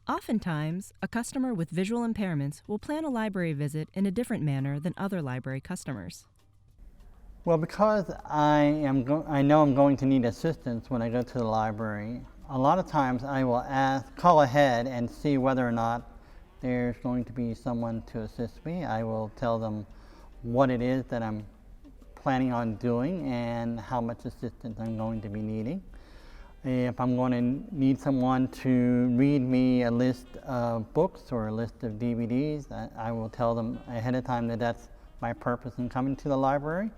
Oftentimes, a customer with visual impairments will plan a library visit in a different manner than other library customers. Well, because I know I'm going to need assistance when I go to the library, a lot of times I will call ahead and see whether or not there's going to be someone to assist me. I will tell them what it is that I'm planning on doing and how much assistance I'm going to be needing. If I'm going to need someone to read me a list of books or a list of DVDs, I will tell them ahead of time that that's my purpose in coming to the library,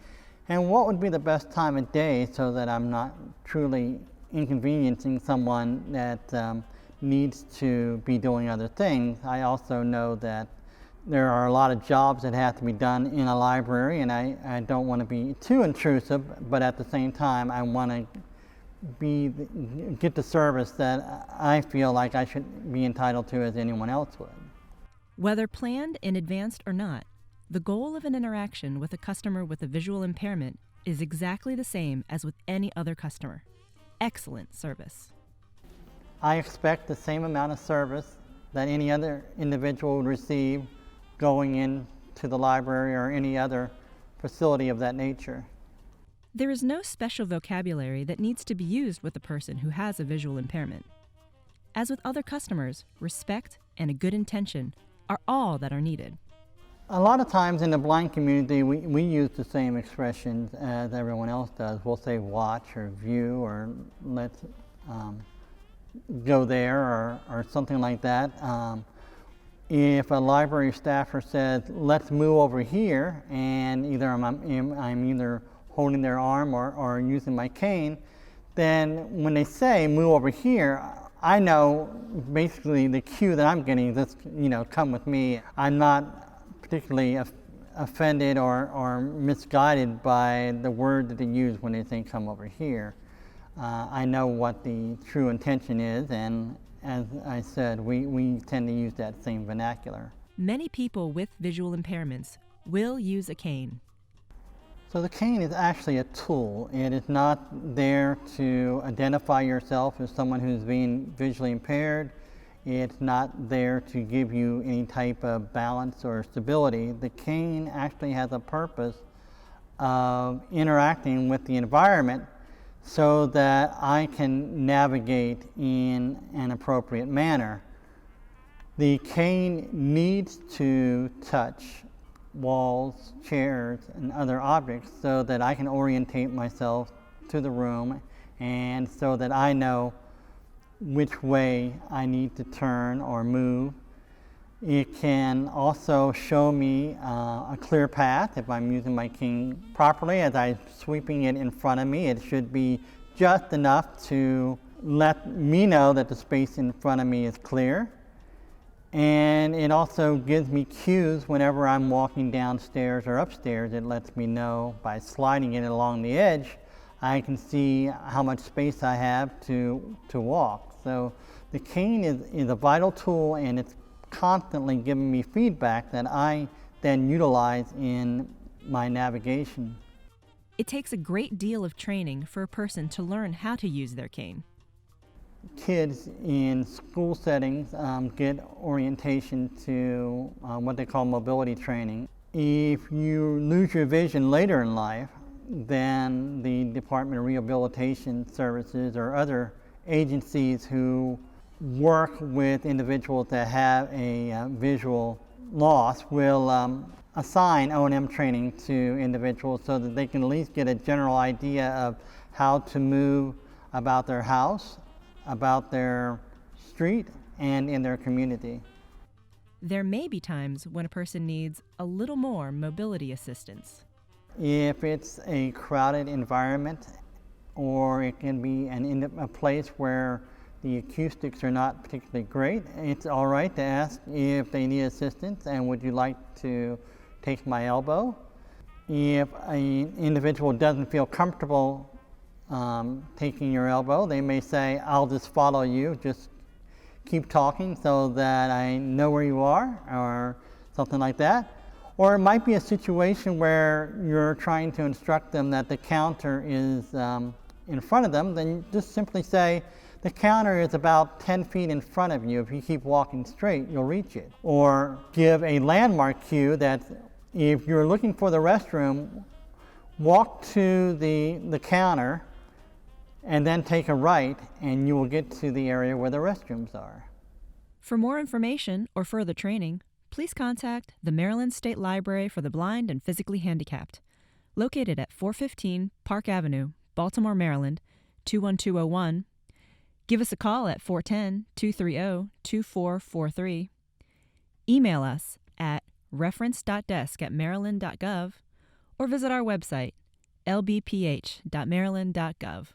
and what would be the best time of day so that I'm not truly inconveniencing someone that needs to be doing other things. I also know that there are a lot of jobs that have to be done in a library, and I don't want to be too intrusive, but at the same time I want to get the service that I feel like I should be entitled to as anyone else would. Whether planned in advance or not, the goal of an interaction with a customer with a visual impairment is exactly the same as with any other customer. Excellent service. I expect the same amount of service that any other individual would receive going into the library or any other facility of that nature. There is no special vocabulary that needs to be used with a person who has a visual impairment. As with other customers, respect and a good intention are all that are needed. A lot of times in the blind community, we use the same expressions as everyone else does. We'll say watch or view or let's go there or something like that. If a library staffer says, let's move over here, and either I'm either holding their arm or using my cane, then when they say move over here, I know basically the cue that I'm getting is, come with me. I'm not particularly offended or misguided by the word that they use when they say come over here. I know what the true intention is, and as I said, we tend to use that same vernacular. Many people with visual impairments will use a cane. So the cane is actually a tool. It is not there to identify yourself as someone who's being visually impaired. It's not there to give you any type of balance or stability. The cane actually has a purpose of interacting with the environment so that I can navigate in an appropriate manner. The cane needs to touch walls, chairs, and other objects so that I can orientate myself to the room and so that I know which way I need to turn or move. It can also show me a clear path if I'm using my cane properly. As I'm sweeping it in front of me, it should be just enough to let me know that the space in front of me is clear. And it also gives me cues whenever I'm walking downstairs or upstairs. It lets me know by sliding it along the edge, I can see how much space I have to walk. So the cane is a vital tool, and it's constantly giving me feedback that I then utilize in my navigation. It takes a great deal of training for a person to learn how to use their cane. Kids in school settings get orientation to what they call mobility training. If you lose your vision later in life, then the Department of Rehabilitation Services or other agencies who work with individuals that have a visual loss will assign O&M training to individuals so that they can at least get a general idea of how to move about their house, about their street, and in their community. There may be times when a person needs a little more mobility assistance. If it's a crowded environment, or it can be a place where the acoustics are not particularly great, it's all right to ask if they need assistance and would you like to take my elbow. If an individual doesn't feel comfortable taking your elbow, they may say, I'll just follow you, just keep talking so that I know where you are, or something like that. Or it might be a situation where you're trying to instruct them that the counter is in front of them, then just simply say, the counter is about 10 feet in front of you. If you keep walking straight, you'll reach it. Or give a landmark cue that if you're looking for the restroom, walk to the counter and then take a right, and you will get to the area where the restrooms are. For more information or further training, please contact the Maryland State Library for the Blind and Physically Handicapped, located at 415 Park Avenue, Baltimore, Maryland, 21201. Give us a call at 410-230-2443. Email us at reference.desk@maryland.gov or visit our website, lbph.maryland.gov.